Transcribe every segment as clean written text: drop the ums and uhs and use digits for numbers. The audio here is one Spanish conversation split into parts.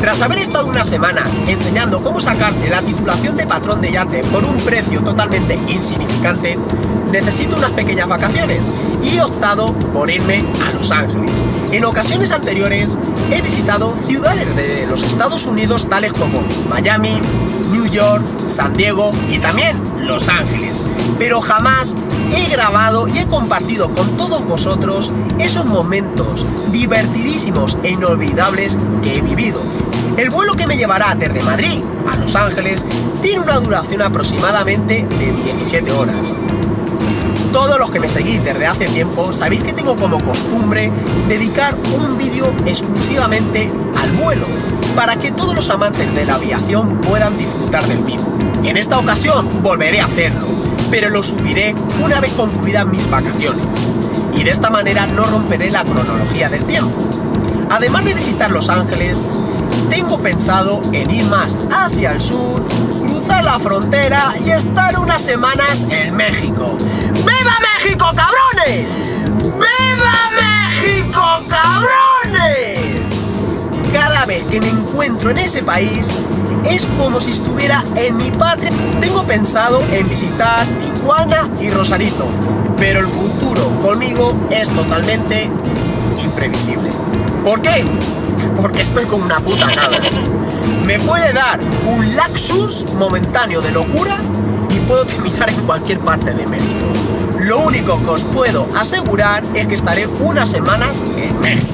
Tras haber estado unas semanas enseñando cómo sacarse la titulación de patrón de yate por un precio totalmente insignificante, necesito unas pequeñas vacaciones y he optado por irme a Los Ángeles. En ocasiones anteriores he visitado ciudades de los Estados Unidos tales como Miami, New York, San Diego y también Los Ángeles, pero jamás he grabado y he compartido con todos vosotros esos momentos divertidísimos e inolvidables que he vivido. El vuelo que me llevará desde Madrid a Los Ángeles tiene una duración aproximadamente de 17 horas. Todos los que me seguís desde hace tiempo sabéis que tengo como costumbre dedicar un vídeo exclusivamente al vuelo, para que todos los amantes de la aviación puedan disfrutar del mismo. En esta ocasión volveré a hacerlo, pero lo subiré una vez concluidas mis vacaciones, y de esta manera no romperé la cronología del tiempo. Además de visitar Los Ángeles, tengo pensado en ir más hacia el sur, cruzar la frontera y estar unas semanas en México. ¡Viva México, cabrones! ¡Viva México, cabrones! Cada vez que me encuentro en ese país es como si estuviera en mi patria. Tengo pensado en visitar Tijuana y Rosarito, pero el futuro conmigo es totalmente imprevisible. ¿Por qué? Porque estoy con una puta cabra. Me puede dar un lapsus momentáneo de locura y puedo terminar en cualquier parte de México. Lo único que os puedo asegurar es que estaré unas semanas en México.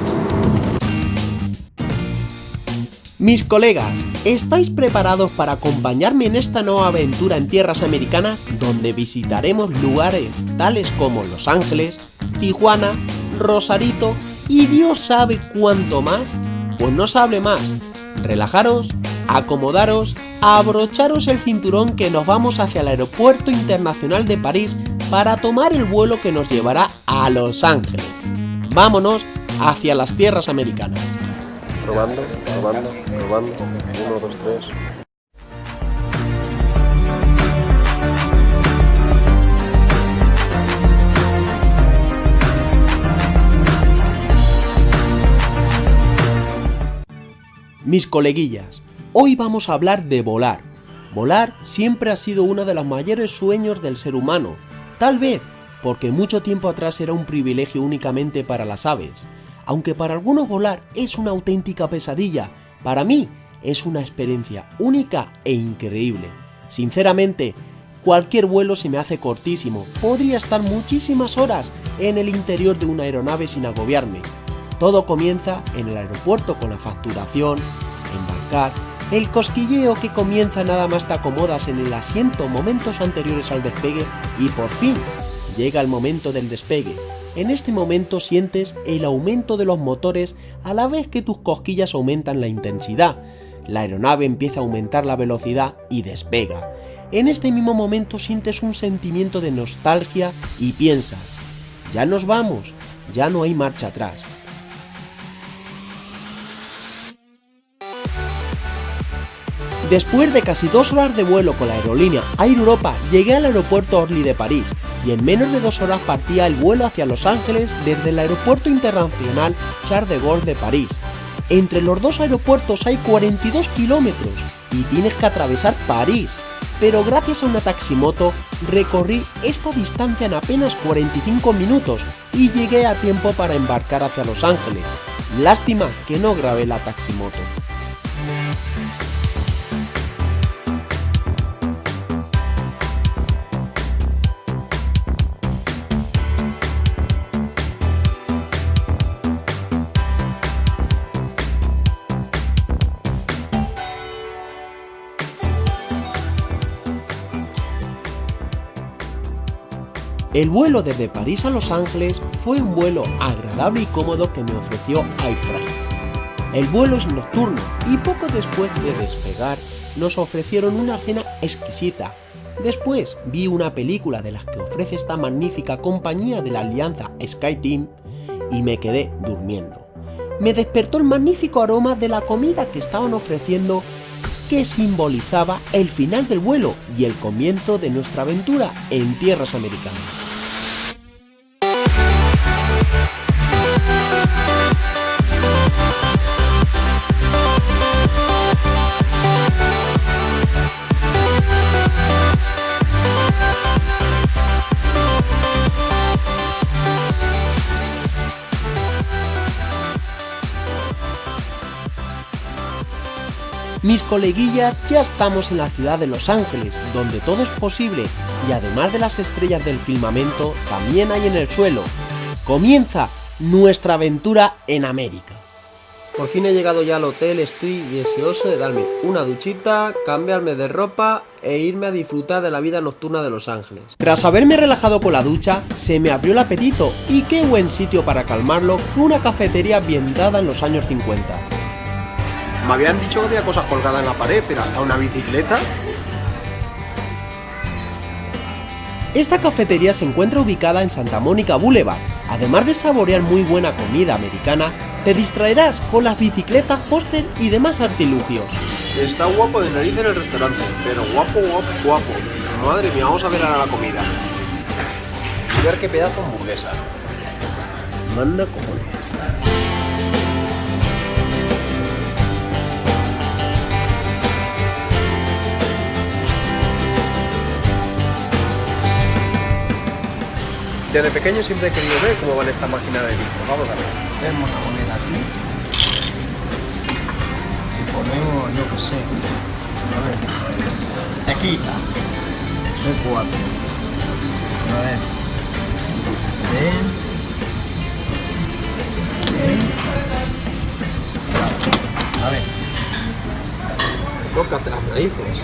Mis colegas, ¿estáis preparados para acompañarme en esta nueva aventura en tierras americanas, donde visitaremos lugares tales como Los Ángeles, Tijuana, Rosarito y Dios sabe cuánto más? Pues no se hable más, relajaros, acomodaros, abrocharos el cinturón que nos vamos hacia el Aeropuerto Internacional de París para tomar el vuelo que nos llevará a Los Ángeles. Vámonos hacia las tierras americanas. Probando. 1, 2, 3. Mis coleguillas, hoy vamos a hablar de volar. Volar siempre ha sido uno de los mayores sueños del ser humano, tal vez porque mucho tiempo atrás era un privilegio únicamente para las aves. Aunque para algunos volar es una auténtica pesadilla, para mí es una experiencia única e increíble. Sinceramente, cualquier vuelo se me hace cortísimo, podría estar muchísimas horas en el interior de una aeronave sin agobiarme. Todo comienza en el aeropuerto con la facturación, embarcar, el cosquilleo que comienza nada más te acomodas en el asiento momentos anteriores al despegue y por fin llega el momento del despegue. En este momento sientes el aumento de los motores a la vez que tus cosquillas aumentan la intensidad. La aeronave empieza a aumentar la velocidad y despega. En este mismo momento sientes un sentimiento de nostalgia y piensas, ya nos vamos, ya no hay marcha atrás. Después de casi 2 horas de vuelo con la aerolínea Air Europa, llegué al aeropuerto Orly de París y en menos de 2 horas partía el vuelo hacia Los Ángeles desde el aeropuerto internacional Charles de Gaulle de París. Entre los dos aeropuertos hay 42 kilómetros y tienes que atravesar París, pero gracias a una taximoto recorrí esta distancia en apenas 45 minutos y llegué a tiempo para embarcar hacia Los Ángeles. Lástima que no grabé la taximoto. El vuelo desde París a Los Ángeles fue un vuelo agradable y cómodo que me ofreció Air France. El vuelo es nocturno y poco después de despegar nos ofrecieron una cena exquisita. Después vi una película de las que ofrece esta magnífica compañía de la alianza SkyTeam y me quedé durmiendo. Me despertó el magnífico aroma de la comida que estaban ofreciendo, que simbolizaba el final del vuelo y el comienzo de nuestra aventura en tierras americanas. mis coleguillas, ya estamos en la ciudad de Los Ángeles, donde todo es posible y además de las estrellas del firmamento, también hay en el suelo. Comienza nuestra aventura en América. Por fin he llegado ya al hotel, estoy deseoso de darme una duchita, cambiarme de ropa e irme a disfrutar de la vida nocturna de Los Ángeles. Tras haberme relajado con la ducha, se me abrió el apetito y qué buen sitio para calmarlo que una cafetería ambientada en los años 50. Me habían dicho que había cosas colgadas en la pared, pero hasta una bicicleta. Esta cafetería se encuentra ubicada en Santa Mónica Boulevard. Además de saborear muy buena comida americana, te distraerás con las bicicletas, póster y demás artilugios. Está guapo de nariz en el restaurante, pero guapo. Madre mía, vamos a ver ahora la comida. Y ver qué pedazo de hamburguesa. Manda cojones. Desde pequeño siempre he querido ver cómo van estas máquinas de disco. Vamos a ver. Vemos la moneda aquí y ponemos, yo que sé, a ver, tequila, C4, a ver, a ver, tócate las raíces.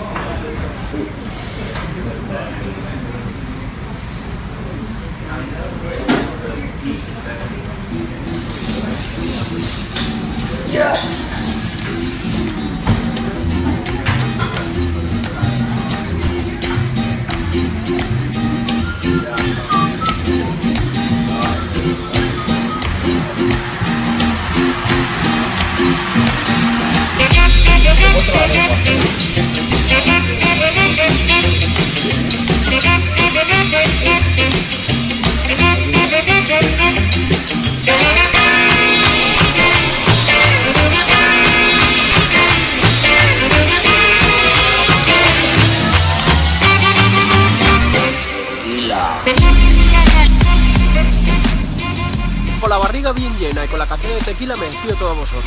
Con la barriga bien llena y con la canción de tequila me despido de todos vosotros.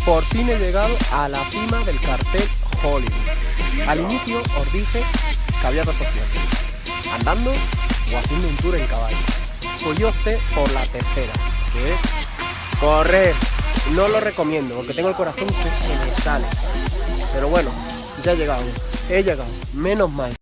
Por fin he llegado a la cima del cartel Hollywood. Al inicio os dije que había dos opciones: andando o haciendo un tour en caballo. Pues yo opté por la tercera, que es correr. No lo recomiendo porque tengo el corazón que se me sale. Pero bueno, ya he llegado, menos mal.